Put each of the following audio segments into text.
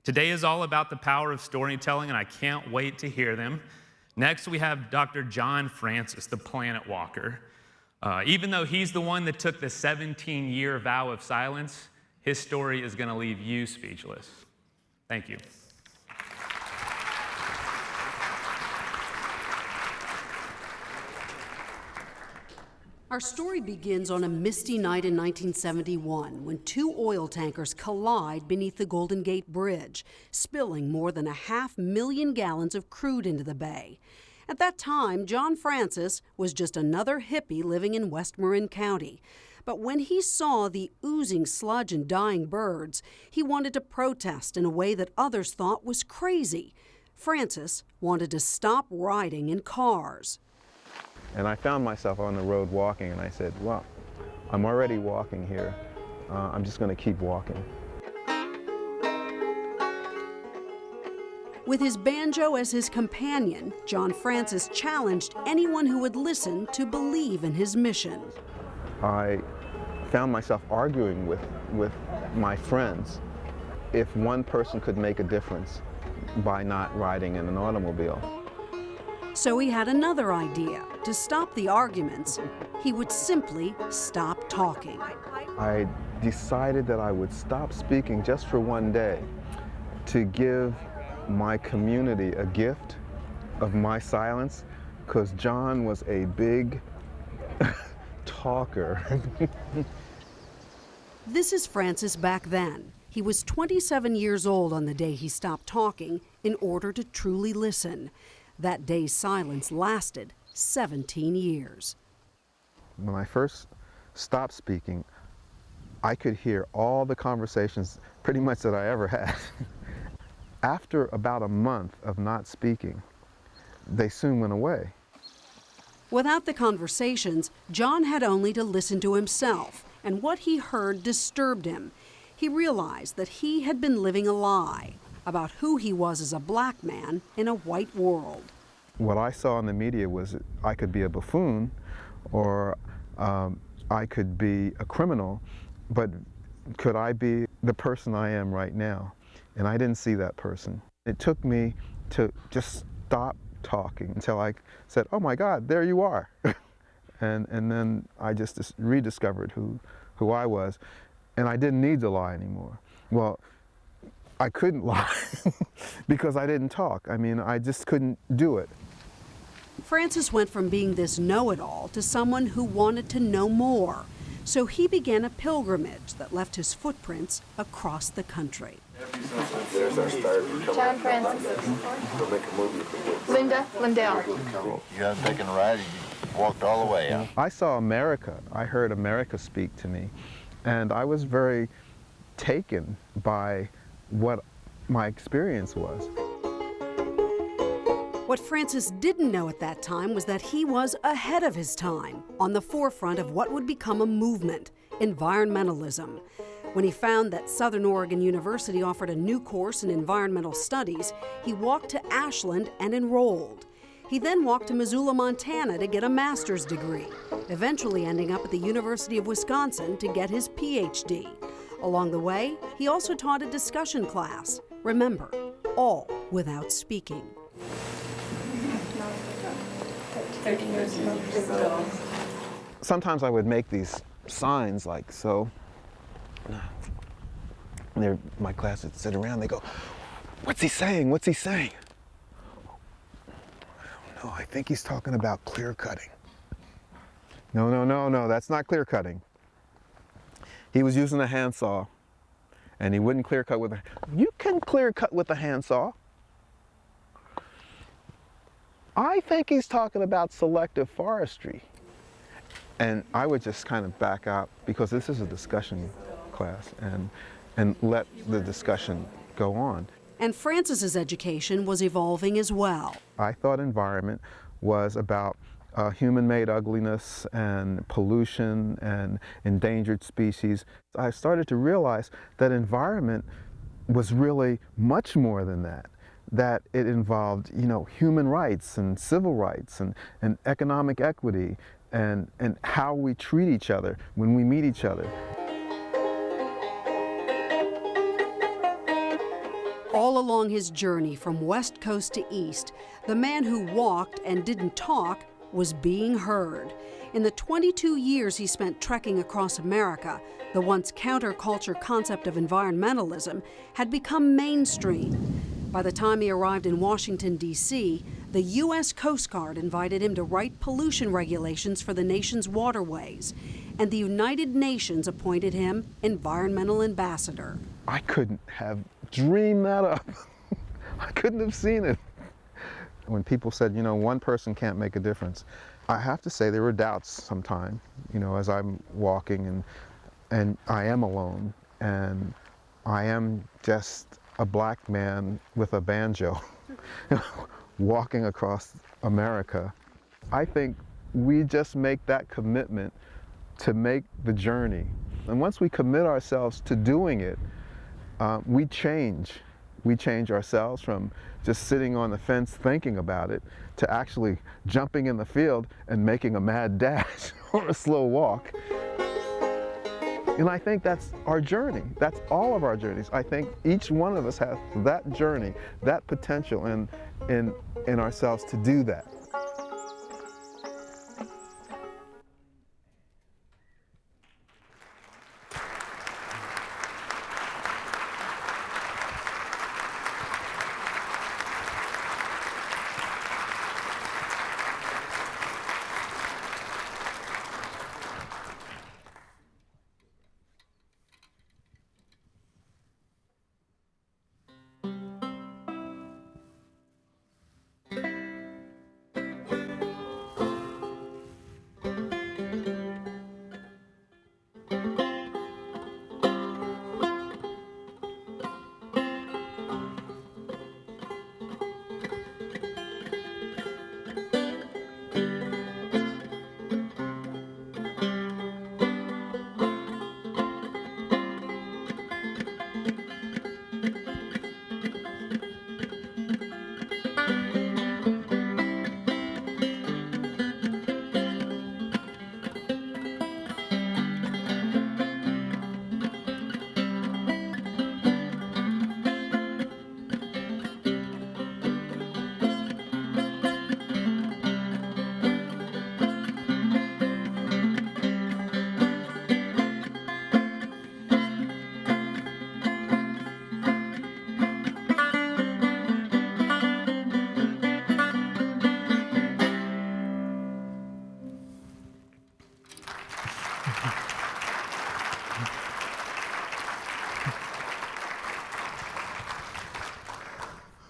Today is all about the power of storytelling, and I can't wait to hear them. Next, we have Dr. John Francis, the Planet Walker. Even though he's the one that took the 17-year vow of silence, his story is going to leave you speechless. Thank you. Our story begins on a misty night in 1971 when two oil tankers collide beneath the Golden Gate Bridge, spilling more than 500,000 gallons of crude into the bay. At that time, John Francis was just another hippie living in West Marin County. But when he saw the oozing sludge and dying birds, he wanted to protest in a way that others thought was crazy. Francis wanted to stop riding in cars. And I found myself on the road walking, and I said, well, I'm already walking here. I'm just going to keep walking. With his banjo as his companion, John Francis challenged anyone who would listen to believe in his mission. I found myself arguing with my friends if one person could make a difference by not riding in an automobile. So he had another idea. To stop the arguments, he would simply stop talking. I decided that I would stop speaking just for one day to give my community a gift of my silence, because John was a big talker. This is Francis back then. He was 27 years old on the day he stopped talking in order to truly listen. That day's silence lasted 17 years. When I first stopped speaking, I could hear all the conversations pretty much that I ever had. After about a month of not speaking, they soon went away. Without the conversations, John had only to listen to himself, and what he heard disturbed him. He realized that he had been living a lie about who he was as a black man in a white world. What I saw in the media was I could be a buffoon or I could be a criminal, but could I be the person I am right now? And I didn't see that person. It took me to just stop talking until I said, oh my God, there you are. and then I just rediscovered who I was, and I didn't need to lie anymore. Well, I couldn't lie because I didn't talk. I mean, I just couldn't do it. Francis went from being this know-it-all to someone who wanted to know more. So he began a pilgrimage that left his footprints across the country. There's our start. John Francis. Linda Lindell. You haven't taken a ride, you walked all the way, huh? I saw America. I heard America speak to me, and I was very taken by what my experience was. What Francis didn't know at that time was that he was ahead of his time, on the forefront of what would become a movement, environmentalism. When he found that Southern Oregon University offered a new course in environmental studies, he walked to Ashland and enrolled. He then walked to Missoula, Montana to get a master's degree, eventually ending up at the University of Wisconsin to get his PhD. Along the way, he also taught a discussion class. Remember, all without speaking. 13 years ago. Sometimes I would make these signs like so. And my class would sit around, they go, what's he saying? What's he saying? I don't know, I think he's talking about clear cutting. No, that's not clear cutting. He was using a handsaw, and he wouldn't clear cut with a, you can clear cut with a handsaw. I think he's talking about selective forestry. And I would just kind of back out, because this is a discussion class, and let the discussion go on. And Francis's education was evolving as well. I thought environment was about human-made ugliness and pollution and endangered species. I started to realize that environment was really much more than that. That it involved, human rights and civil rights and economic equity and how we treat each other when we meet each other. All along his journey from West Coast to East, the man who walked and didn't talk was being heard. In the 22 years he spent trekking across America, the once counterculture concept of environmentalism had become mainstream. By the time he arrived in Washington, D.C., the U.S. Coast Guard invited him to write pollution regulations for the nation's waterways, and the United Nations appointed him environmental ambassador. I couldn't have dreamed that up. I couldn't have seen it. When people said, one person can't make a difference, I have to say there were doubts sometimes, as I'm walking and I am alone and I am just a black man with a banjo walking across America. I think we just make that commitment to make the journey. And once we commit ourselves to doing it, we change. We change ourselves from just sitting on the fence thinking about it to actually jumping in the field and making a mad dash or a slow walk. And I think that's our journey. That's all of our journeys. I think each one of us has that journey, that potential in ourselves to do that.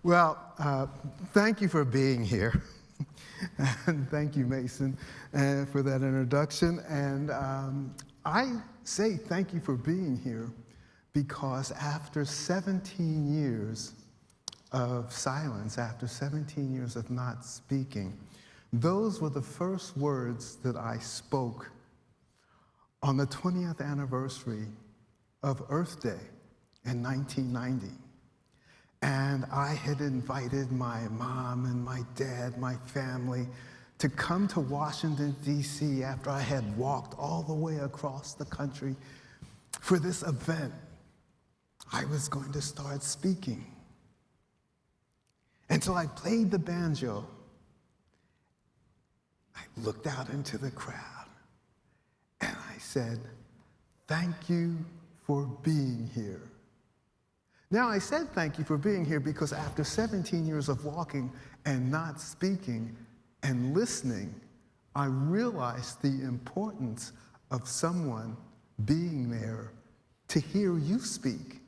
Well, thank you for being here. And thank you, Mason, for that introduction. And I say thank you for being here because after 17 years of silence, after 17 years of not speaking, those were the first words that I spoke on the 20th anniversary of Earth Day in 1990. And I had invited my mom and my dad, my family, to come to Washington, D.C. after I had walked all the way across the country for this event. I was going to start speaking. And so I played the banjo. I looked out into the crowd and I said, "Thank you for being here." Now, I said thank you for being here because after 17 years of walking and not speaking and listening, I realized the importance of someone being there to hear you speak.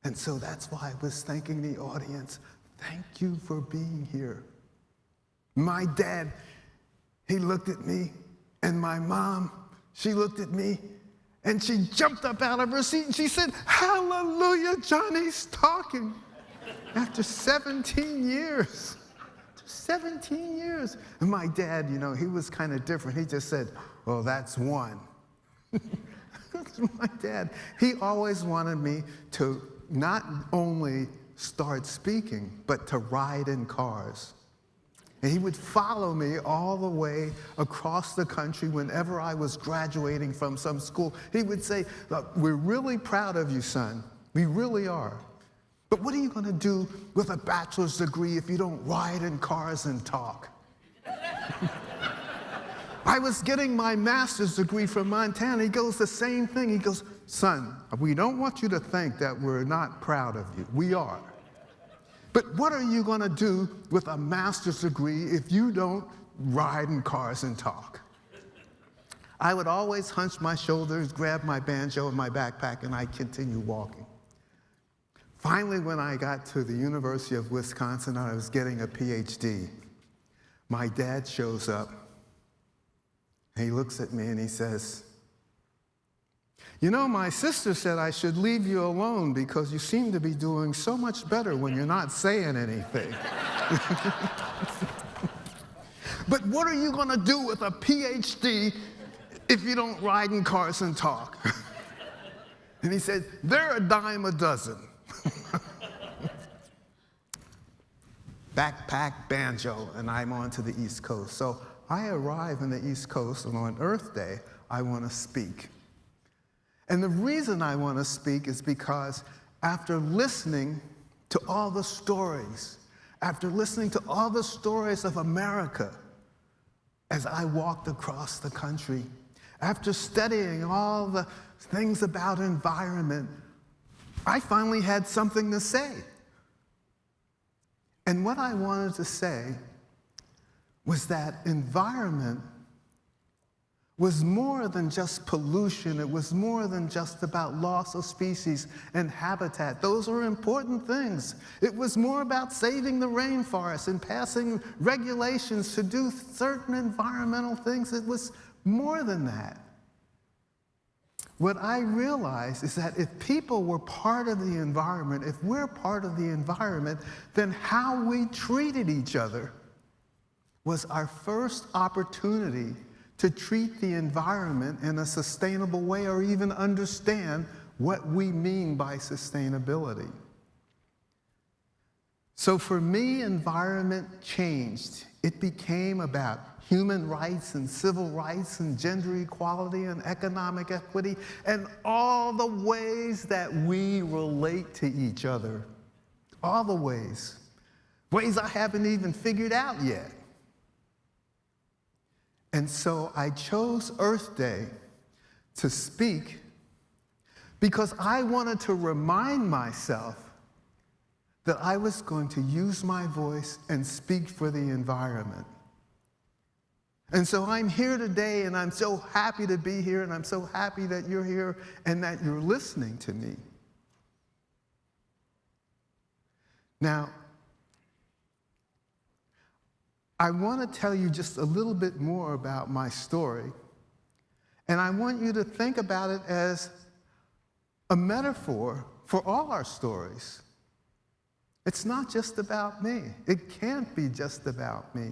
And so that's why I was thanking the audience. Thank you for being here. My dad, he looked at me, and my mom, she looked at me, and she jumped up out of her seat and she said, "Hallelujah, Johnny's talking." After 17 years. 17 years. And my dad, he was kind of different. He just said, "Well, that's one." That's my dad. He always wanted me to not only start speaking, but to ride in cars. And he would follow me all the way across the country whenever I was graduating from some school. He would say, "Look, we're really proud of you, son. We really are. But what are you going to do with a bachelor's degree if you don't ride in cars and talk? I was getting my master's degree from Montana. He goes, the same thing. He goes, son, we don't want you to think that we're not proud of you. We are. But what are you going to do with a master's degree if you don't ride in cars and talk? I would always hunch my shoulders, grab my banjo and my backpack, and I'd continue walking. Finally, when I got to the University of Wisconsin, I was getting a PhD. My dad shows up. He looks at me and he says, you know, my sister said I should leave you alone because you seem to be doing so much better when you're not saying anything. But what are you going to do with a PhD if you don't ride in cars and talk? And he said, they're a dime a dozen. Backpack, banjo, and I'm on to the East Coast. So I arrive in the East Coast, and on Earth Day, I want to speak. And the reason I want to speak is because after listening to all the stories, after listening to all the stories of America as I walked across the country, after studying all the things about environment, I finally had something to say. And what I wanted to say was that environment was more than just pollution. It was more than just about loss of species and habitat. Those are important things. It was more about saving the rainforest and passing regulations to do certain environmental things. It was more than that. What I realized is that if people were part of the environment, if we're part of the environment, then how we treated each other was our first opportunity to treat the environment in a sustainable way or even understand what we mean by sustainability. So for me, environment changed. It became about human rights and civil rights and gender equality and economic equity and all the ways that we relate to each other. All the ways. Ways I haven't even figured out yet. And so I chose Earth Day to speak because I wanted to remind myself that I was going to use my voice and speak for the environment. And so I'm here today, and I'm so happy to be here, and I'm so happy that you're here and that you're listening to me. Now, I want to tell you just a little bit more about my story, and I want you to think about it as a metaphor for all our stories. It's not just about me. It can't be just about me.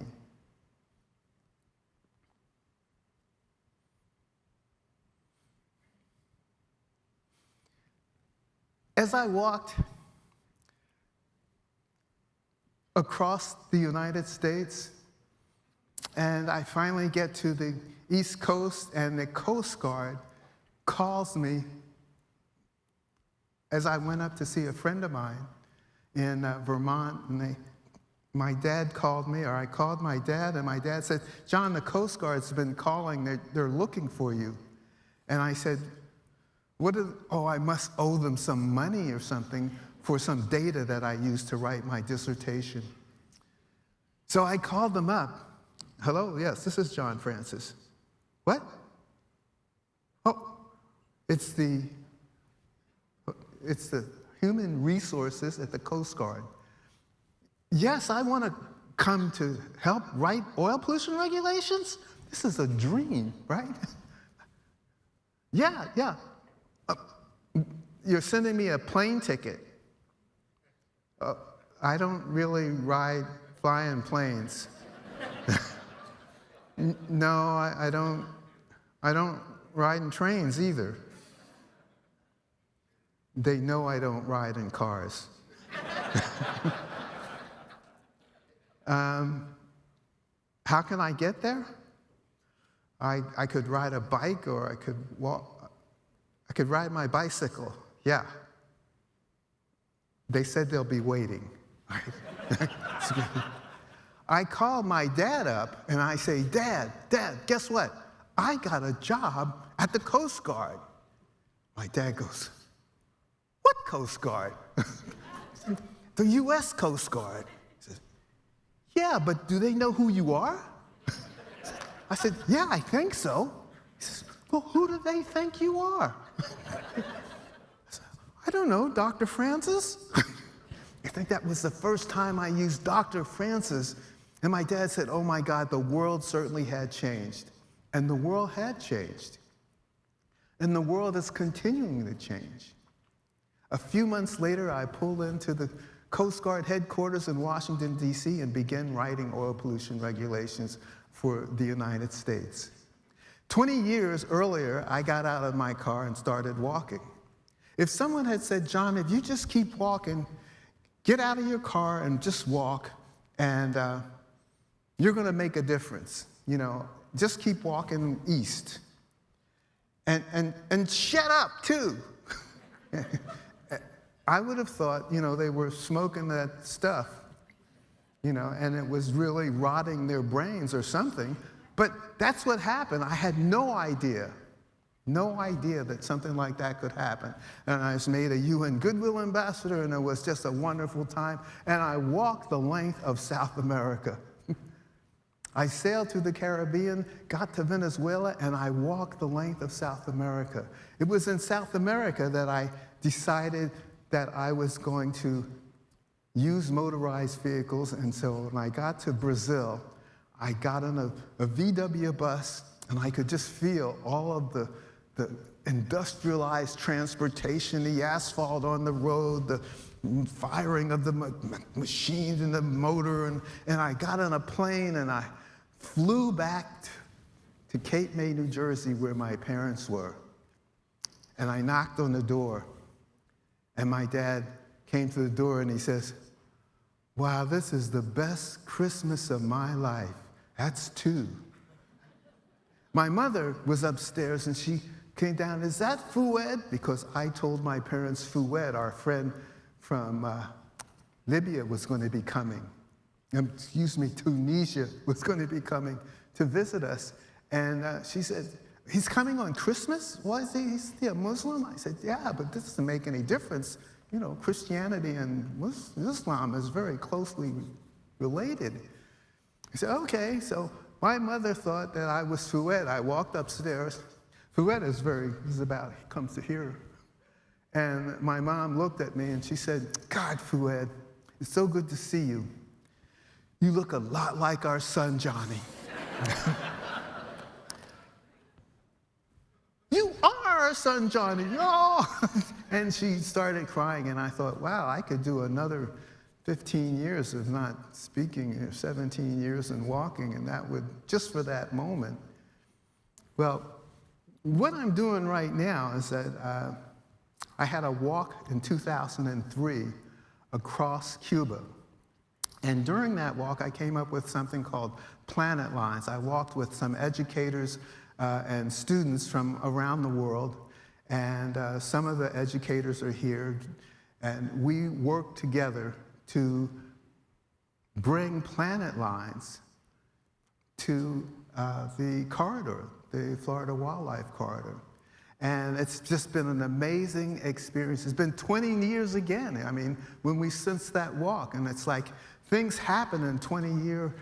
As I walked across the United States, and I finally get to the East Coast, and the Coast Guard calls me as I went up to see a friend of mine in Vermont, and my dad called me, or I called my dad, and my dad said, John, the Coast Guard's been calling, they're looking for you. And I said, I must owe them some money or something for some data that I used to write my dissertation. So I called them up. Hello, yes, this is John Francis. What? Oh, it's the human resources at the Coast Guard. Yes, I want to come to help write oil pollution regulations? This is a dream, right? Yeah. You're sending me a plane ticket. I don't really fly in planes. No, I don't ride in trains either. They know I don't ride in cars. How can I get there? I could ride a bike, or I could walk. I could ride my bicycle. Yeah. They said they'll be waiting. I called my dad up and I say, Dad, guess what? I got a job at the Coast Guard. My dad goes, what Coast Guard? The U.S. Coast Guard. He says, yeah, but do they know who you are? I said, yeah, I think so. He says, well, who do they think you are? I said, I don't know, Dr. Francis? I think that was the first time I used Dr. Francis, and my dad said, oh my God, the world certainly had changed. And the world had changed. And the world is continuing to change. A few months later, I pulled into the Coast Guard headquarters in Washington, D.C., and began writing oil pollution regulations for the United States. 20 years earlier, I got out of my car and started walking. If someone had said, John, if you just keep walking, get out of your car and just walk, and you're going to make a difference. You know, just keep walking east. And shut up, too. I would have thought, you know, they were smoking that stuff, you know, and it was really rotting their brains or something. But that's what happened. I had no idea that something like that could happen. And I was made a UN Goodwill ambassador, and it was just a wonderful time. And I walked the length of South America. I sailed to the Caribbean, got to Venezuela, and I walked the length of South America. It was in South America that I decided that I was going to use motorized vehicles. And so when I got to Brazil, I got on a VW bus, and I could just feel all of the industrialized transportation, the asphalt on the road, the firing of the machines and the motor, and I got on a plane and I flew back to Cape May, New Jersey, where my parents were. And I knocked on the door, and my dad came to the door and he says, wow, this is the best Christmas of my life. That's 2. My mother was upstairs and she came down, is that Fouad? Because I told my parents Fouad, our friend from Libya, was going to be coming. Tunisia was going to be coming to visit us. And she said, he's coming on Christmas? Why is he? Is he a Muslim? I said, yeah, but this doesn't make any difference. You know, Christianity and Islam is very closely related. He said, okay. So my mother thought that I was Fouad. I walked upstairs. Fouad comes to here. And my mom looked at me and she said, God, Fouad, it's so good to see you. You look a lot like our son, Johnny. You are our son, Johnny. Oh! And she started crying, and I thought, wow, I could do another 15 years of not speaking, or 17 years and walking, and that would, just for that moment. Well, what I'm doing right now is that I had a walk in 2003 across Cuba. And during that walk, I came up with something called Planetlines. I walked with some educators and students from around the world, and some of the educators are here, and we worked together to bring Planetlines to the corridor, the Florida Wildlife Corridor. And it's just been an amazing experience. It's been 20 years again, I mean, since that walk, and it's like things happen in 20-year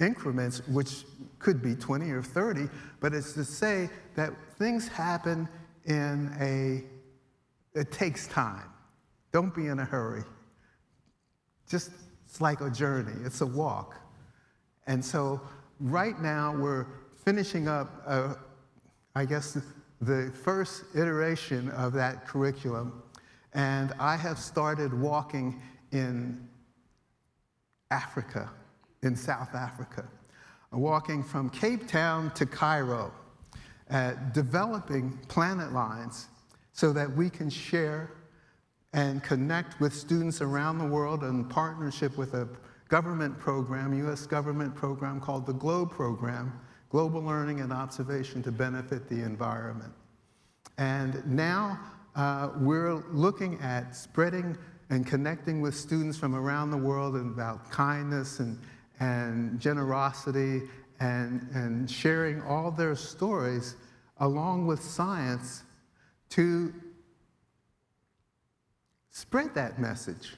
increments, which could be 20 or 30, but it's to say that things happen it takes time. Don't be in a hurry. Just, it's like a journey, it's a walk. And so right now we're finishing up, I guess, the first iteration of that curriculum, and I have started walking in Africa, in South Africa, walking from Cape Town to Cairo, developing Planetlines so that we can share and connect with students around the world in partnership with a government program, U.S. government program called the GLOBE program, Global Learning and Observation to Benefit the Environment. And now we're looking at spreading and connecting with students from around the world about kindness and generosity and sharing all their stories along with science to spread that message.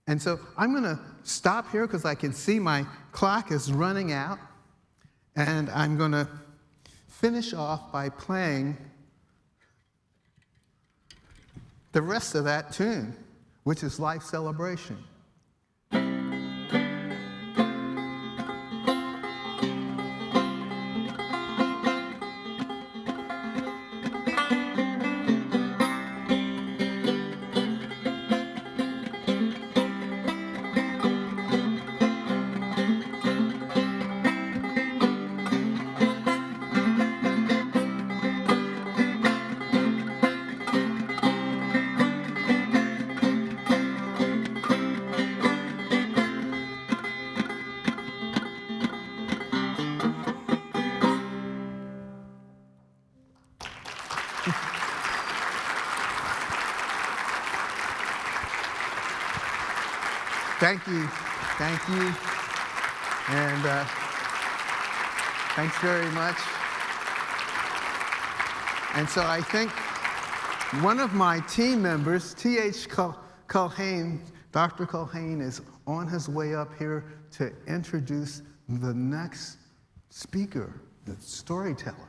And so I'm going to stop here because I can see my clock is running out, and I'm going to finish off by playing the rest of that tune, which is Life Celebration. Thank you, and thanks very much. And so I think one of my team members, T.H. Culhane, Dr. Culhane, is on his way up here to introduce the next speaker, the storyteller.